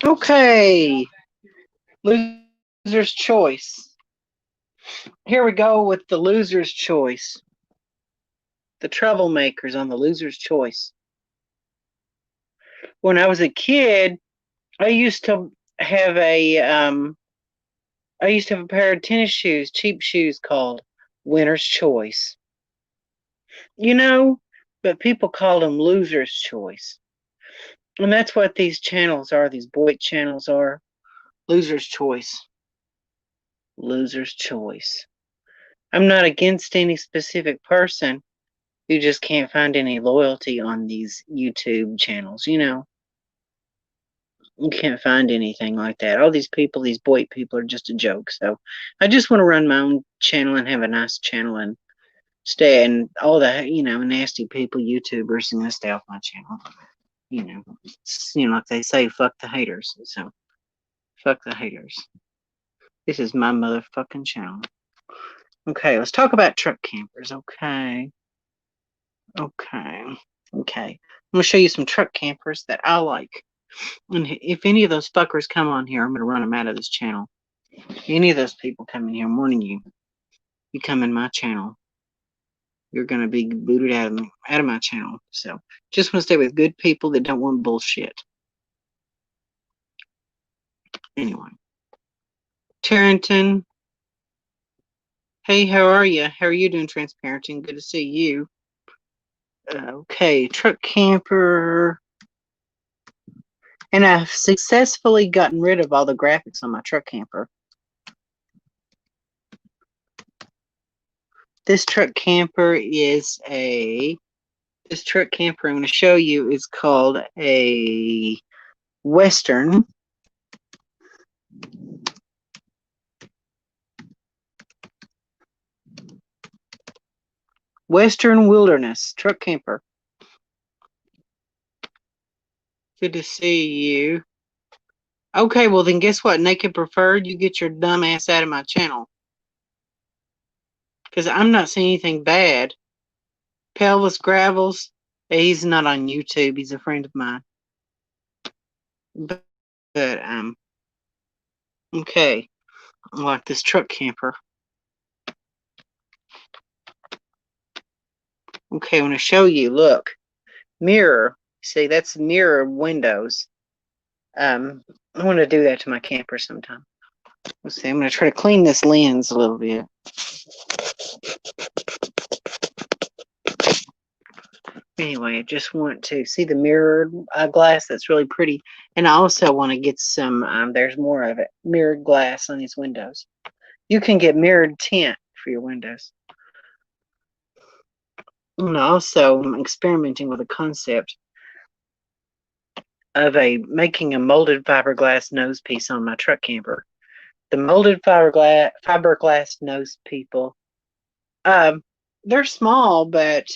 Okay, loser's choice. Here we go with the loser's choice. The troublemakers on the loser's choice. When I was a kid, I used to have a I used to have a pair of tennis shoes, cheap shoes called Winner's Choice. You know, but people called them Loser's Choice. And that's what these channels are, these Boyd channels are. Loser's Choice. Loser's Choice. I'm not against any specific person who just can't find any loyalty on these YouTube channels, you know. You can't find anything like that. All these people, these Boyd people, are just a joke. So I just want to run my own channel and have a nice channel and stay, and all the, you know, nasty people, YouTubers, and stay off my channel. Like they say, fuck the haters. So fuck the haters. This is my motherfucking channel. Okay, let's talk about truck campers. Okay. I'm gonna show you some truck campers that I like. And if any of those fuckers come on here, I'm gonna run them out of this channel. Any of those people come in here, I'm warning you. You come in my channel, you're gonna be booted out of my channel. So just want to stay with good people that don't want bullshit. Anyway, Tarrington. Hey, how are you? How are you doing, Transparenting? Good to see you. Okay, truck camper. And I've successfully gotten rid of all the graphics on my truck camper. This truck camper I'm going to show you is called a Western. Western Wilderness truck camper. Good to see you. Okay, well then guess what? Naked Preferred, you get your dumb ass out of my channel. Because I'm not seeing anything bad. Pelvis Gravels, he's not on YouTube. He's a friend of mine. But okay. I like this truck camper. Okay, I want to show you. Look. Mirror. See, that's mirror windows. I want to do that to my camper sometime. Let's see. I'm going to try to clean this lens a little bit. Anyway, I just want to see the mirrored glass. That's really pretty. And I also want to get some, there's more of it, mirrored glass on these windows. You can get mirrored tint for your windows. And also, I'm experimenting with a concept of making a molded fiberglass nose piece on my truck camper. The molded fiberglass nose people, they're small, but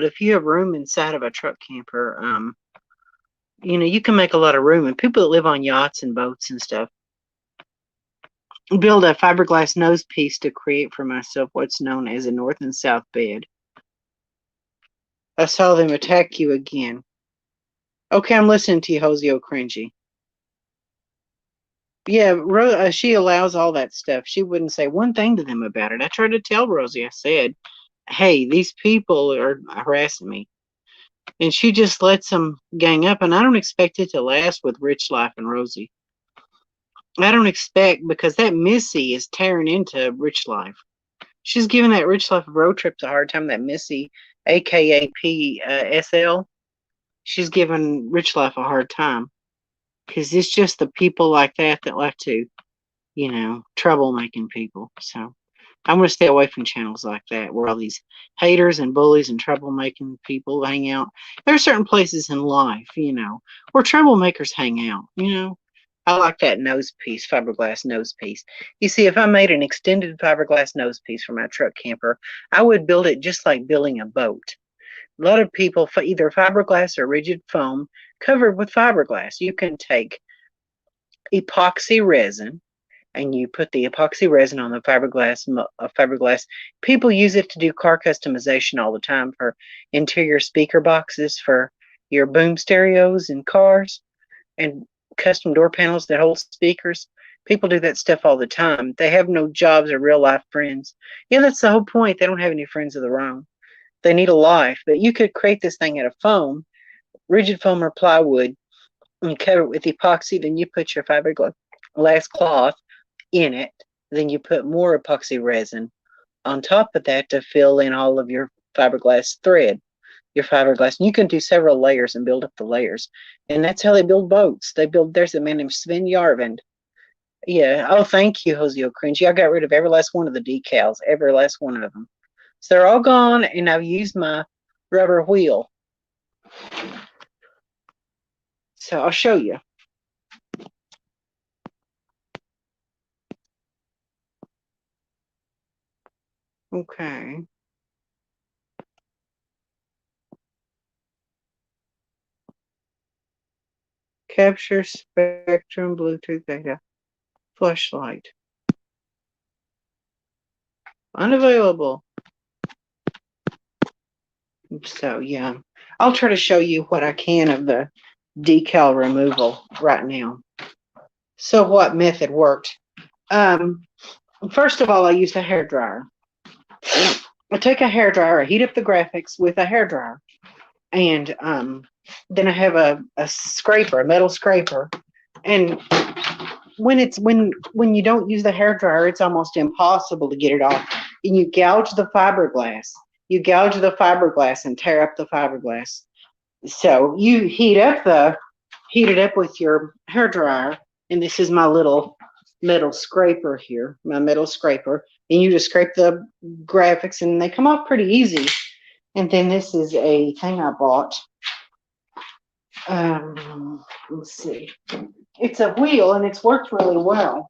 if you have room inside of a truck camper, you can make a lot of room. And people that live on yachts and boats and stuff build a fiberglass nose piece to create for myself what's known as a north and south bed. I saw them attack you again. Okay, I'm listening to you, Hosio Cringy. Yeah, she allows all that stuff. She wouldn't say one thing to them about it. I tried to tell Rosie, I said, hey, these people are harassing me. And she just lets them gang up, and I don't expect it to last with Rich Life and Rosie. I don't expect, because that Missy is tearing into Rich Life. She's giving that Rich Life road trip a hard time, that Missy, aka PSL. She's giving Rich Life a hard time. Because it's just the people like that like to, troublemaking people. So I'm going to stay away from channels like that where all these haters and bullies and troublemaking people hang out. There are certain places in life, where troublemakers hang out, I like that nose piece, fiberglass nose piece. You see, if I made an extended fiberglass nose piece for my truck camper, I would build it just like building a boat. A lot of people, either fiberglass or rigid foam, covered with fiberglass. You can take epoxy resin, and you put the epoxy resin on the fiberglass. People use it to do car customization all the time for interior speaker boxes for your boom stereos in cars and custom door panels that hold speakers. People do that stuff all the time. They have no jobs or real life friends. Yeah, that's the whole point. They don't have any friends of their own. They need a life. But you could create this thing out of foam, rigid foam or plywood, and cover it with epoxy. Then you put your fiberglass cloth in it. Then you put more epoxy resin on top of that to fill in all of your fiberglass thread, your fiberglass. And you can do several layers and build up the layers. And that's how they build boats. There's a man named Sven Yarvind. Yeah. Oh, thank you, Jose Cringy. I got rid of every last one of the decals, every last one of them. So they're all gone, and I've used my rubber wheel. So I'll show you. Okay. Capture spectrum Bluetooth data. Flashlight. Unavailable. So yeah, I'll try to show you what I can of the decal removal right now. So what method worked? First of all, I used a hair dryer. I take a hair dryer, I heat up the graphics with a hair dryer, and then I have a scraper, a metal scraper, and when you don't use the hair dryer, it's almost impossible to get it off, and you gouge the fiberglass. You gouge the fiberglass and tear up the fiberglass. So you heat it up with your hair dryer, and this is my little metal scraper here, my metal scraper, and you just scrape the graphics, and they come off pretty easy. And then this is a thing I bought. Let's see. It's a wheel, and it's worked really well.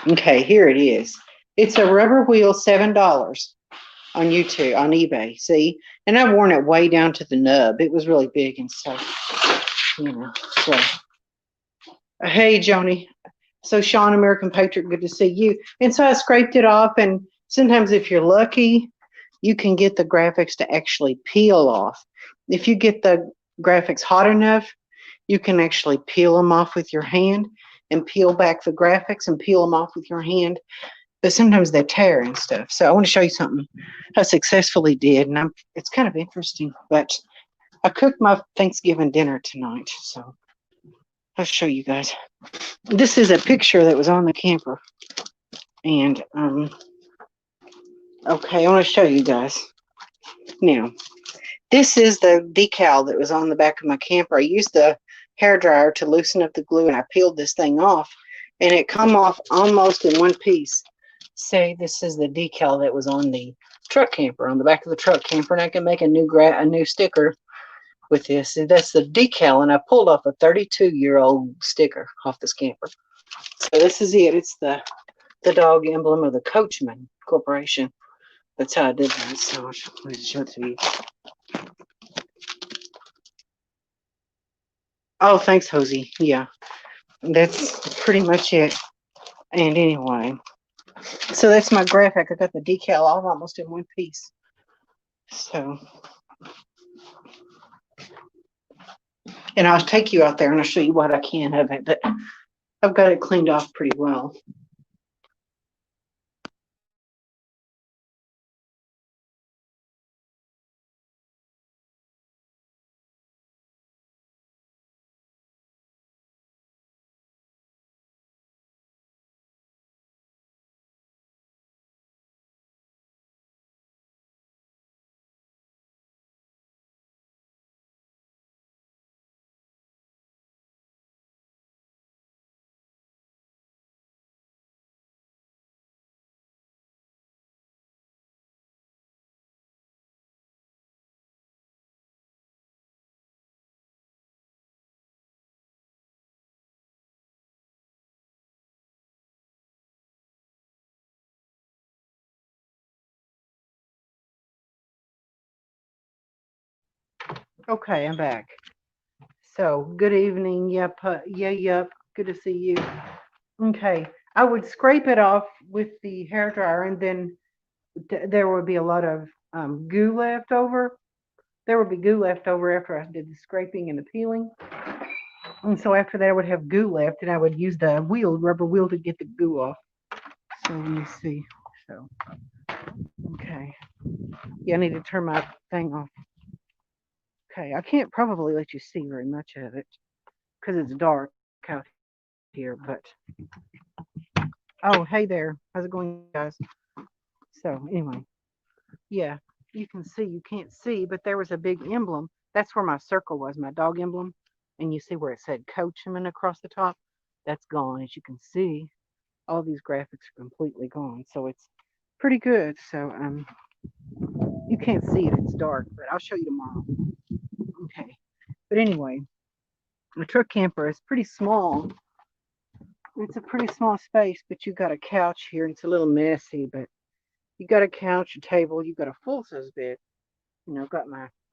Okay, here it is. It's a rubber wheel, $7 on YouTube, on eBay. See, and I've worn it way down to the nub. It was really big and stuff, you know. So, hey, Joni. So, Sean, American Patriot, good to see you. And so I scraped it off, and sometimes if you're lucky, you can get the graphics to actually peel off. If you get the graphics hot enough, you can actually peel them off with your hand and peel back the graphics and peel them off with your hand. But sometimes they tear and stuff. So I want to show you something I successfully did, and it's kind of interesting. But I cooked my Thanksgiving dinner tonight, so I'll show you guys. This is a picture that was on the camper, and okay, I want to show you guys now. This is the decal that was on the back of my camper. I used the hair dryer to loosen up the glue, and I peeled this thing off, and it come off almost in one piece. Say this is the decal that was on the truck camper, on the back of the truck camper, and I can make a new sticker with this. And that's the decal, and I pulled off a 32-year-old sticker off this camper. So this is it. It's the dog emblem of the Coachman Corporation. That's how I did that. So I'll show it to you. Oh, thanks, Hosey. Yeah, that's pretty much it. And anyway, so that's my graphic. I got the decal off almost in one piece. So, and I'll take you out there and I'll show you what I can of it. But I've got it cleaned off pretty well. Okay, I'm back. So, good evening. Yep. Yep. Good to see you. Okay. I would scrape it off with the hair dryer, and then there would be a lot of goo left over. there would be goo left over after I did the scraping and the peeling. And so after that, I would have goo left, and I would use the rubber wheel to get the goo off. So let me see. So, okay. Yeah, I need to turn my thing off. Okay, I can't probably let you see very much of it because it's dark out here, but oh, hey there. How's it going, guys? So, anyway, yeah, you can see, you can't see, but there was a big emblem. That's where my circle was, my dog emblem. And you see where it said Coachman across the top? That's gone. As you can see, all these graphics are completely gone. So it's pretty good. So you can't see it, it's dark, but I'll show you tomorrow. Okay. But anyway, the truck camper is pretty small. It's a pretty small space, but you got a couch here, and it's a little messy, but you got a couch, a table, you got a full size bed. Got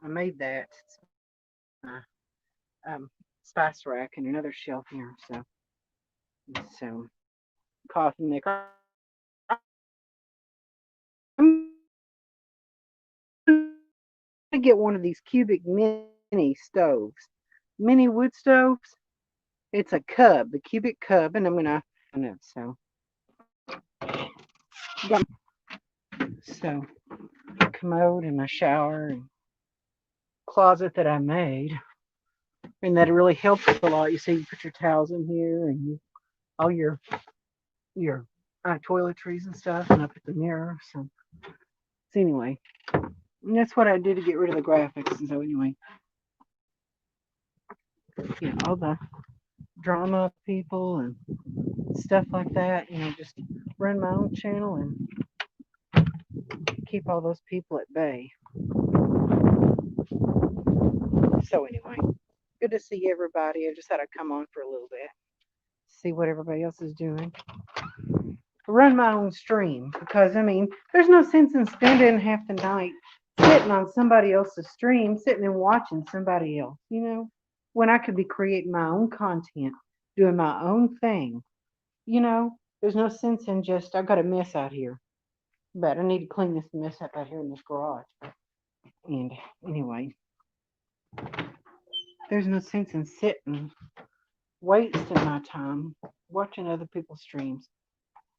I made that. It's my spice rack and another shelf here. So coffee maker. I'm gonna get one of these cubic mini stoves, mini wood stoves. It's a cub, the cubic cub, and I'm gonna put that on it. So got so commode and my shower and closet that I made, and that really helps a lot. You see, you put your towels in here and all your toiletries and stuff, and I put the mirror. So anyway, and that's what I did to get rid of the graphics. And so anyway, all the drama people and stuff like that. Just run my own channel and keep all those people at bay. So anyway, good to see everybody. I just thought I'd come on for a little bit, see what everybody else is doing. Run my own stream because there's no sense in spending half the night sitting on somebody else's stream, sitting and watching somebody else, when I could be creating my own content, doing my own thing. There's no sense in just I've got a mess out here, but I need to clean this mess up out here in this garage. And anyway, there's no sense in sitting, wasting my time watching other people's streams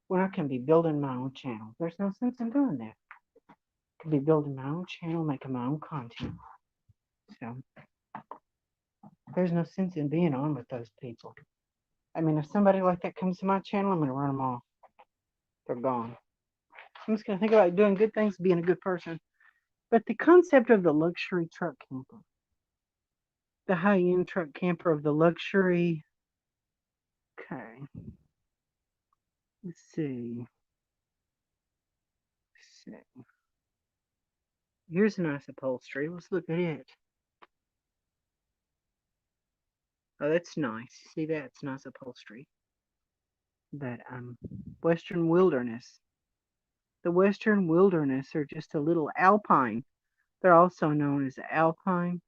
when I can be building my own channel. There's no sense in doing that. I could be building my own channel, making my own content. So there's no sense in being on with those people. If somebody like that comes to my channel, I'm going to run them off. They're gone. I'm just going to think about doing good things, being a good person. But the concept of the luxury truck camper, the high-end truck camper of the luxury. Okay. Let's see. Here's a nice upholstery. Let's look at it. Oh, that's nice. See that? It's nice upholstery. But Western Wilderness. The Western Wilderness are just a little alpine. They're also known as alpine.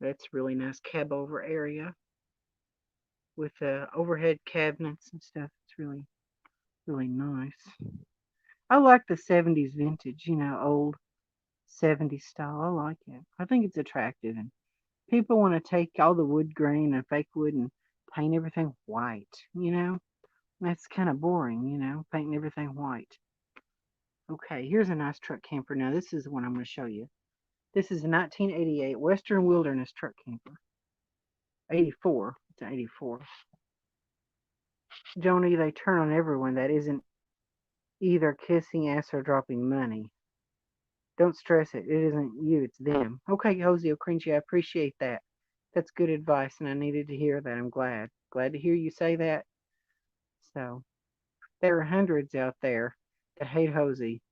That's really nice cab over area with overhead cabinets and stuff. It's really, really nice. I like the 70s vintage, old 70s style. I like it. I think it's attractive. And people want to take all the wood grain and fake wood and paint everything white. That's kind of boring, painting everything white. Okay, here's a nice truck camper. Now, this is the one I'm going to show you. This is a 1988 Western Wilderness truck camper. 84. It's an 84. Joni, they turn on everyone that isn't either kissing ass or dropping money. Don't stress it. It isn't you, it's them. Okay, Hosey O'Cringy, I appreciate that. That's good advice, and I needed to hear that. I'm glad. Glad to hear you say that. So, there are hundreds out there that hate Hosey,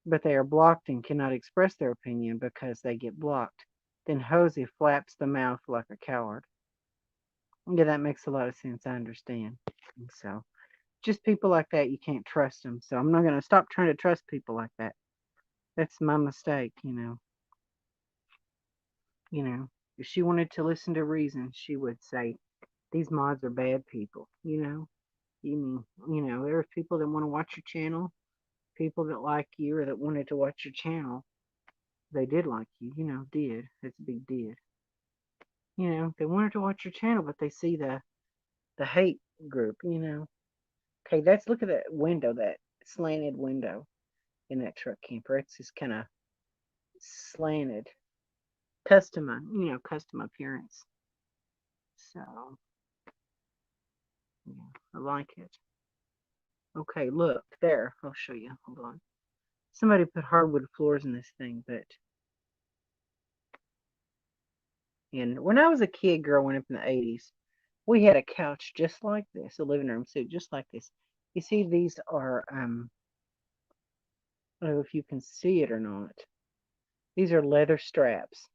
but they are blocked and cannot express their opinion because they get blocked. Then Hosey flaps the mouth like a coward. Yeah, that makes a lot of sense. I understand. So, just people like that, you can't trust them. So, I'm not going to stop trying to trust people like that. That's my mistake. If she wanted to listen to reason, she would say, these mods are bad people. There's people that want to watch your channel People that like you or that wanted to watch your channel, they did like you, did. It's a big did. They wanted to watch your channel, but they see the hate group, Okay, that's look at that window, that slanted window in that truck camper. It's just kind of slanted, custom appearance. So yeah, I like it. Okay, look there. I'll show you. Hold on. Somebody put hardwood floors in this thing, but and when I was a kid growing up in the 80s, we had a couch just like this, a living room suite just like this. You see, these are I don't know if you can see it or not. These are leather straps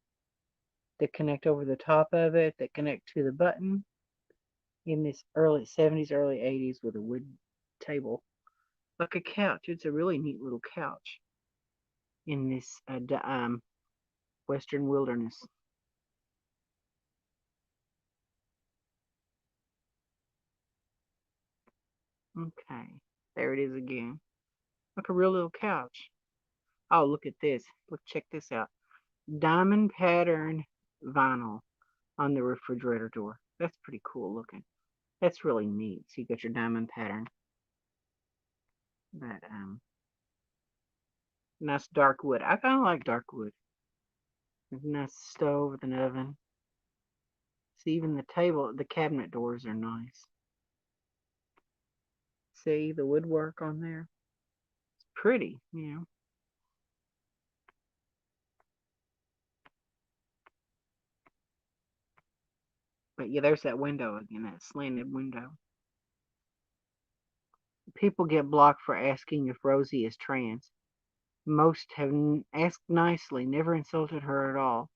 that connect over the top of it, that connect to the button in this early 70s, early 80s with a wood table, like a couch. It's a really neat little couch in this western wilderness. Okay, there it is again. Like a real little couch. Oh, look at this. Look, check this out. Diamond pattern vinyl on the refrigerator door. That's pretty cool looking. That's really neat. So you got your diamond pattern. That nice dark wood. I kind of like dark wood. There's a nice stove with an oven. See, even the table, the cabinet doors are nice. See the woodwork on there? It's pretty. But yeah, there's that window again, that slanted window. People get blocked for asking if Rosie is trans. Most have asked nicely, never insulted her at all.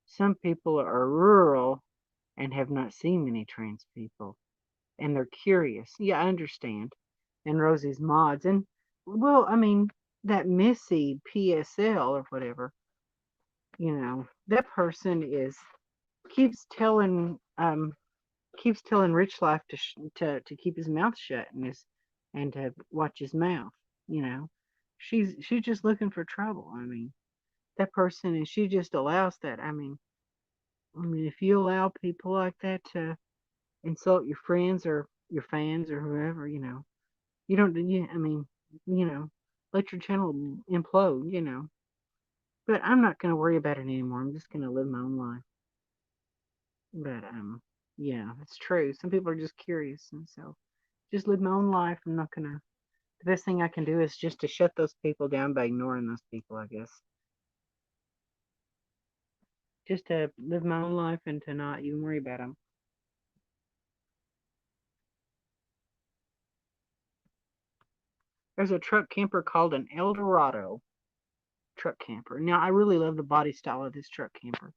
Some people are rural and have not seen many trans people, and they're curious. Yeah, I understand. And Rosie's mods, and well, I mean that Missy PSL or whatever, that person is keeps telling Rich Life to keep his mouth shut and to watch his mouth. You know, she's just looking for trouble. I mean, that person, and she just allows that. I mean, if you allow people like that to insult your friends or your fans or whoever, you don't. Yeah, I mean, you know, let your channel implode. But I'm not gonna worry about it anymore. I'm just gonna live my own life. But yeah, it's true. Some people are just curious, and so just live my own life. I'm not gonna. The best thing I can do is just to shut those people down by ignoring those people. I guess just to live my own life and to not even worry about them. There's a truck camper called an Eldorado truck camper. Now I really love the body style of this truck camper.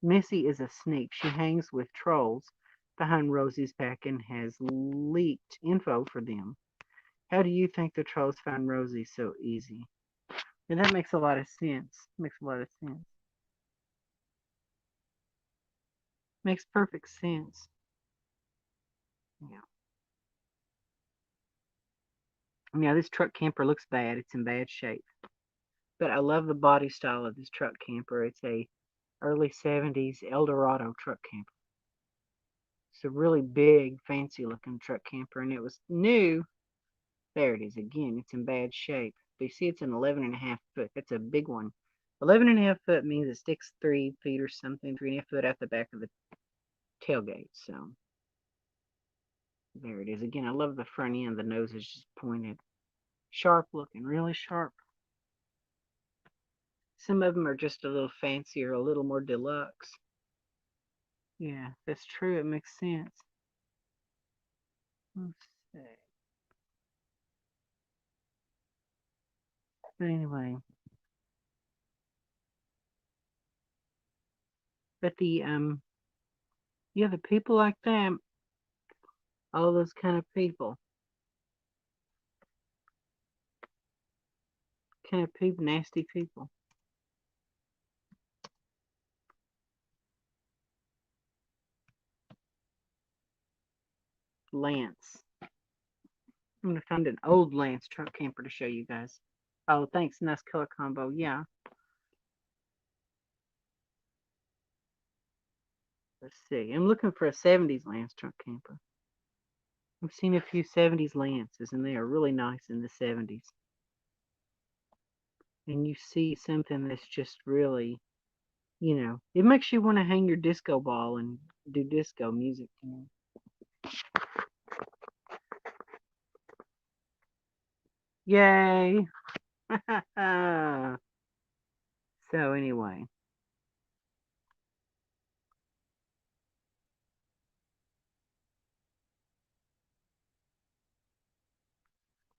Missy is a sneak. She hangs with trolls behind Rosie's back and has leaked info for them. How do you think the trolls found Rosie so easy? And that makes a lot of sense. Makes a lot of sense. Makes perfect sense. Yeah. Now this truck camper looks bad. It's in bad shape. But I love the body style of this truck camper. It's a early 70s Eldorado truck camper. It's a really big, fancy looking truck camper, and it was new. There it is again. It's in bad shape. But you see, it's an 11 and a half foot. That's a big one. 11 and a half foot means it sticks 3 feet or something, 3.5 foot out the back of the tailgate. So there it is again. I love the front end. The nose is just pointed, sharp looking, really sharp. Some of them are just a little fancier, a little more deluxe. Yeah, that's true. It makes sense. Let's see. But anyway, but yeah, the people like that, all those kind of people, nasty people. Lance. I'm gonna find an old Lance truck camper to show you guys. Oh, thanks. Nice color combo. Yeah. Let's see. I'm looking for a 70s Lance truck camper. I've seen a few 70s Lances, and they are really nice in the 70s. And you see something that's just really, it makes you want to hang your disco ball and do disco music. Yay! So anyway,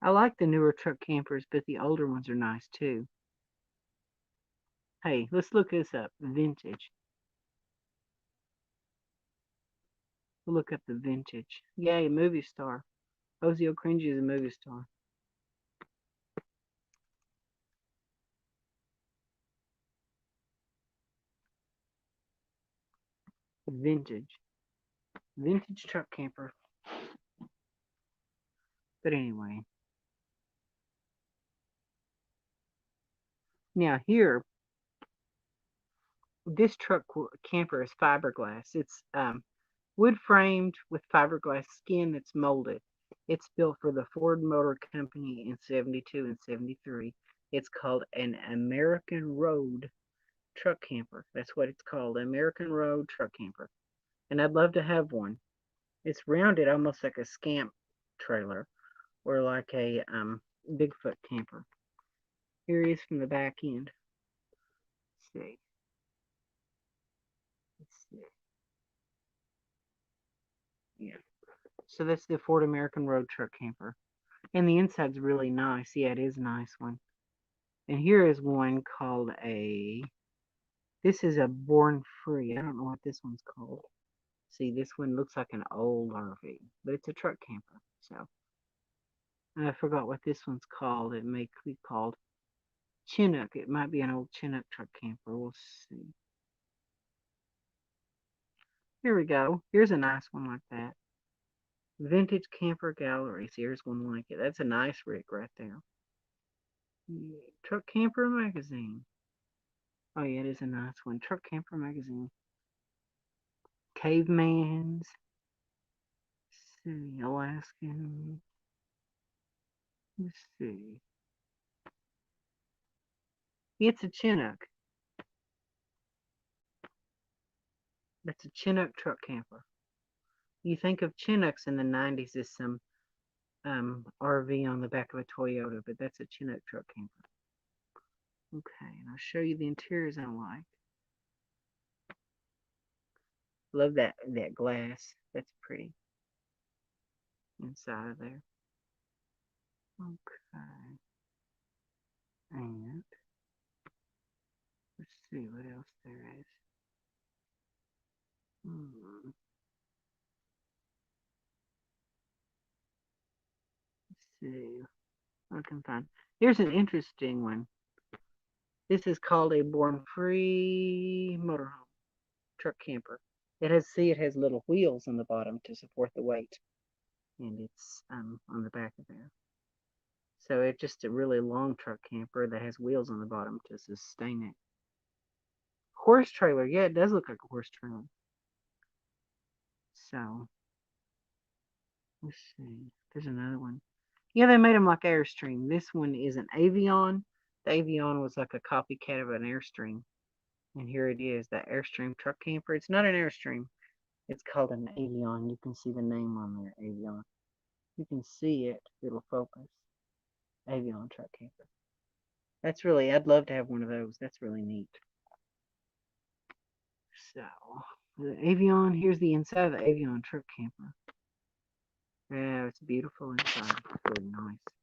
I like the newer truck campers, but the older ones are nice too. Hey, let's look this up. Vintage. We'll look up the vintage. Yay, movie star. Ozio Cringy is a movie star. Vintage. Vintage truck camper. But anyway. Now here, this truck camper is fiberglass. It's wood framed with fiberglass skin that's molded. It's built for the Ford Motor Company in 72 and 73. It's called an American Road truck camper. That's what it's called, American Road truck camper. And I'd love to have one. It's rounded almost like a scamp trailer or like a Bigfoot camper. Here he is from the back end. Let's see. Let's see. Yeah. So that's the Ford American Road truck camper. And the inside's really nice. Yeah, it is a nice one. And here is one called this is a Born Free. I don't know what this one's called. See, this one looks like an old RV, but it's a truck camper. So I forgot what this one's called. It may be called Chinook. It might be an old Chinook truck camper. We'll see. Here we go. Here's a nice one like that. Vintage Camper Galleries. Here's one like it. That's a nice rig right there. Yeah. Truck Camper Magazine. Oh yeah, it is a nice one. Truck Camper Magazine. Cavemans. Let's see. Alaskan. Let's see. It's a Chinook. That's a Chinook truck camper. You think of Chinooks in the 90s as some RV on the back of a Toyota, but that's a Chinook truck camper. Okay, and I'll show you the interiors I like. Love that glass. That's pretty inside of there. Okay. And let's see what else there is. Let's see. I can find. Here's an interesting one. This is called a Born Free motorhome truck camper. It has little wheels on the bottom to support the weight, and it's on the back of there. So it's just a really long truck camper that has wheels on the bottom to sustain it. Horse trailer, yeah, it does look like a horse trailer. So let's see. There's another one. Yeah, they made them like Airstream. This one is an Avion. The Avion was like a copycat of an Airstream. And here it is, the Airstream truck camper. It's not an Airstream. It's called an Avion. You can see the name on there, Avion. You can see it. It'll focus. Avion truck camper. I'd love to have one of those. That's really neat. So, the Avion, here's the inside of the Avion truck camper. Yeah, it's beautiful inside. It's really nice.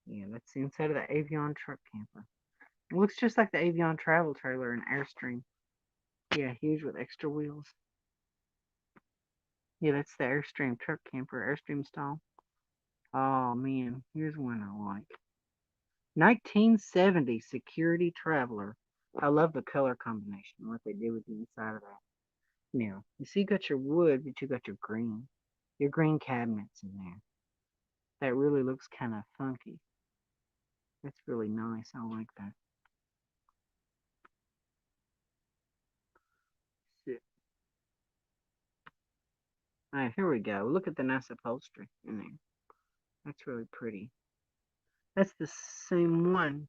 Yeah, that's the inside of the Avion truck camper. It looks just like the Avion travel trailer in Airstream. Yeah, huge with extra wheels. Yeah, that's the Airstream truck camper, Airstream style. Oh man, here's one I like. 1970 Security Traveler. I love the color combination, what they did with the inside of that. Now, you see, you got your wood, but you got your green cabinets in there. That really looks kind of funky. That's really nice. I like that. All right, here we go. Look at the nice upholstery in there. That's really pretty. That's the same one.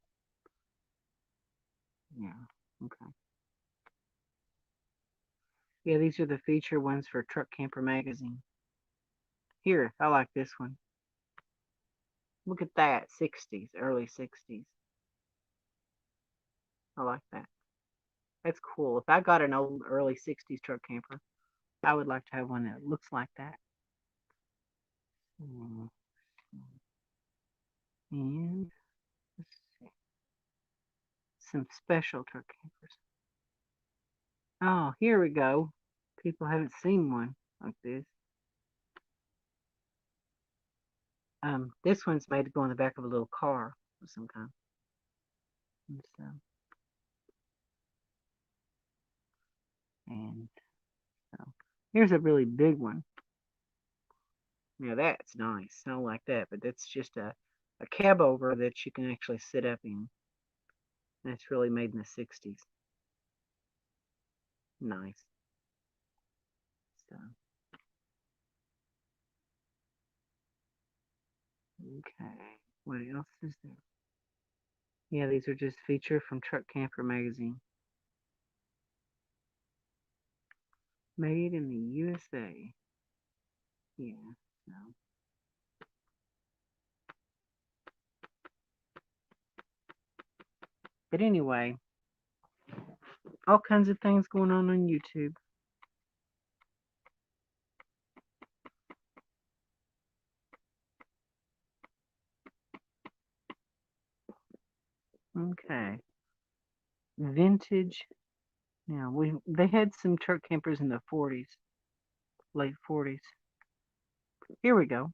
Yeah. Okay. Yeah, these are the feature ones for Truck Camper Magazine. Here, I like this one. Look at that. 60s, early 60s. I like that. That's cool. If I got an old early 60s truck camper, I would like to have one that looks like that. Mm. And let's see. Some special truck campers. Oh, here we go. People haven't seen one like this. This one's made to go in the back of a little car of some kind. And so, and so here's a really big one. Now that's nice. I don't like that, but that's just a cab over that you can actually sit up in. That's really made in the 60s. Nice. So, okay. What else is there? Yeah, these are just featured from Truck Camper Magazine. Made in the USA. Yeah. So. But anyway, all kinds of things going on YouTube. Okay. Vintage. Now they had some truck campers in the 40s, late 40s. Here we go.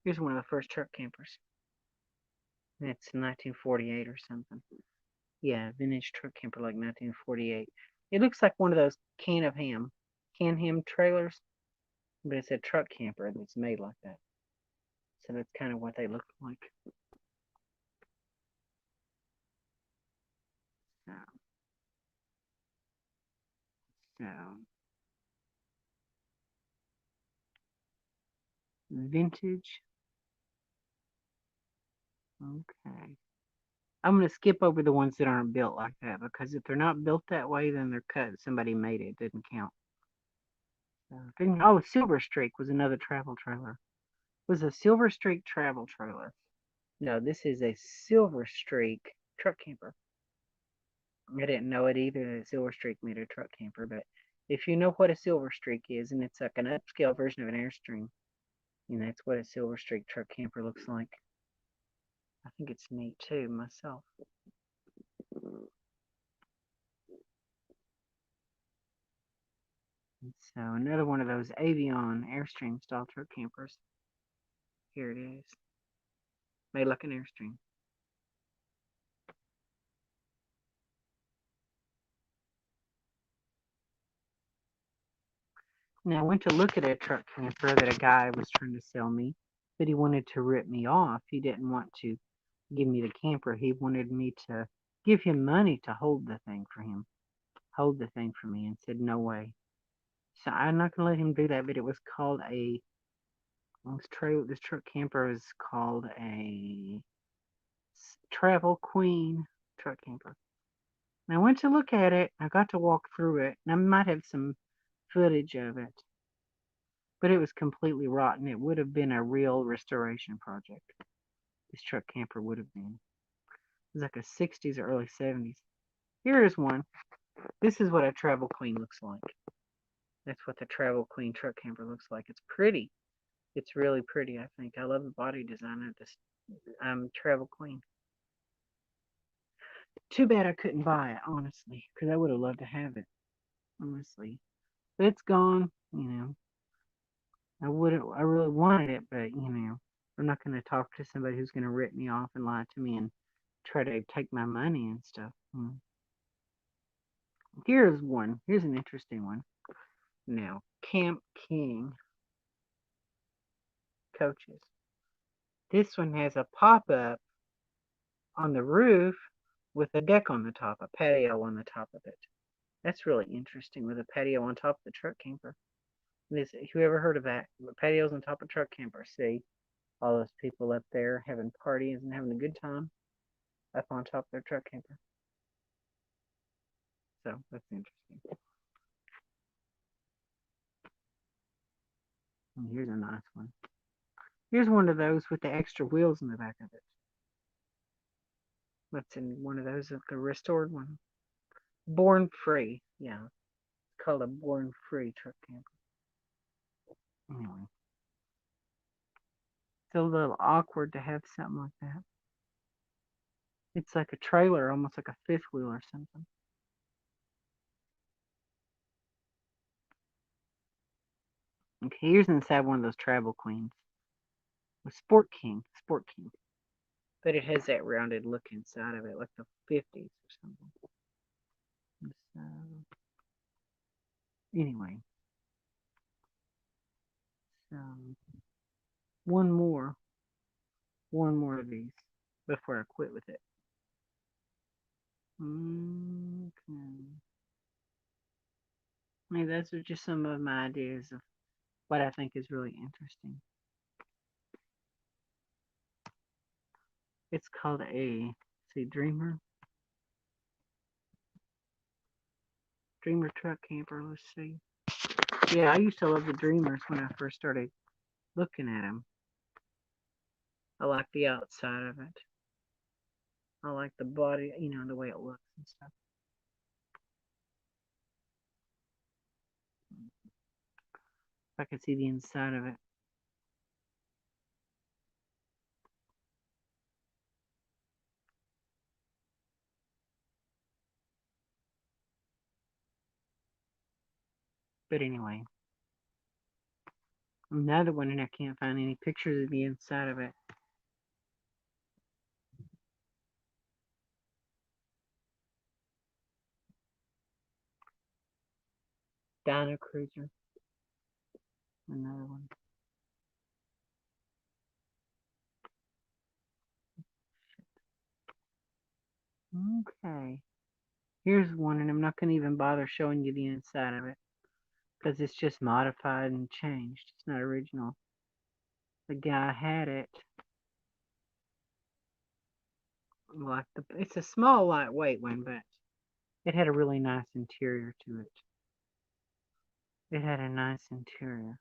Here's one of the first truck campers. That's 1948 or something. Yeah, vintage truck camper like 1948. It looks like one of those can ham trailers, but it's a truck camper that's made like that. So that's kind of what they look like. So, so vintage. Okay. I'm gonna skip over the ones that aren't built like that because if they're not built that way, then they're cut. Somebody made it. It didn't count. Oh, Silver Streak was another travel trailer. Was a Silver Streak travel trailer. No, this is a Silver Streak truck camper. I didn't know it either that Silver Streak made a truck camper, but if you know what a Silver Streak is, and it's like an upscale version of an Airstream, and that's what a Silver Streak truck camper looks like. I think it's neat too myself. So another one of those Avion Airstream style truck campers. Here it is. Made like an Airstream. Now I went to look at a truck camper that a guy was trying to sell me, but he wanted to rip me off. He didn't want to give me the camper. He wanted me to give him money to hold the thing for him. Hold the thing for me and said no way. So I'm not gonna let him do that, but it was called a this truck camper is called a Travel Queen truck camper. And I went to look at it. I got to walk through it, and I might have some footage of it, but it was completely rotten. It would have been a real restoration project. This truck camper would have been. It was like a 60s or early 70s. Here is one. This is what a Travel Queen looks like. That's what the Travel Queen truck camper looks like. It's pretty. It's really pretty, I think. I love the body design of this Travel Queen. Too bad I couldn't buy it, honestly, because I would have loved to have it, honestly. But it's gone, I really wanted it, but I'm not going to talk to somebody who's going to rip me off and lie to me and try to take my money and stuff. Here's one. Here's an interesting one. Now, coaches. This one has a pop up on the roof with a deck on the top, a patio on the top of it. That's really interesting with a patio on top of the truck camper. Who ever heard of that? Patios on top of truck camper. See all those people up there having parties and having a good time up on top of their truck camper. So that's interesting. And here's a nice one. Here's one of those with the extra wheels in the back of it. What's in one of those? The restored one. Born Free. Yeah. It's called a Born Free truck camper. Anyway. It's a little awkward to have something like that. It's like a trailer, almost like a fifth wheel or something. Okay, here's inside one of those travel queens. A Sport King. Sport King. But it has that rounded look inside of it, like the 50s or something. So, anyway. So, one more. One more of these before I quit with it. Okay. Maybe those are just some of my ideas of what I think is really interesting. It's called Dreamer. Dreamer truck camper. Let's see. Yeah, I used to love the Dreamers when I first started looking at them. I like the outside of it. I like the body, the way it looks and stuff. If I could see the inside of it. But anyway, another one, and I can't find any pictures of the inside of it. Dino Cruiser. Another one. Okay. Here's one, and I'm not going to even bother showing you the inside of it because it's just modified and changed. It's not original. The guy had it like it's a small lightweight one, but it had a really nice interior to it. It had a nice interior.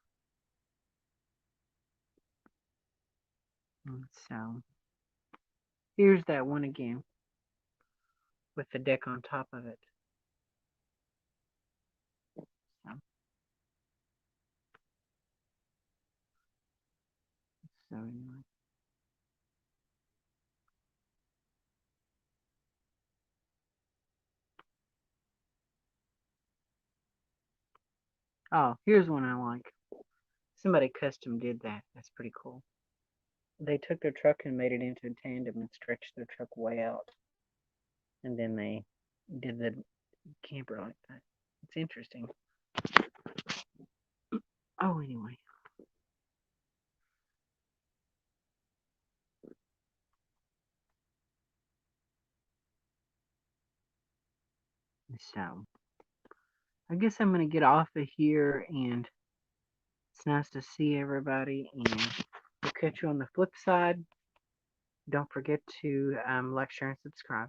And so here's that one again with the deck on top of it. So anyway. Oh, here's one I like. Somebody custom did that. That's pretty cool. They took their truck and made it into a tandem and stretched their truck way out. And then they did the camper like that. It's interesting. Oh, anyway. So, I guess I'm going to get off of here, and it's nice to see everybody, and we'll catch you on the flip side. Don't forget to like, share, and subscribe.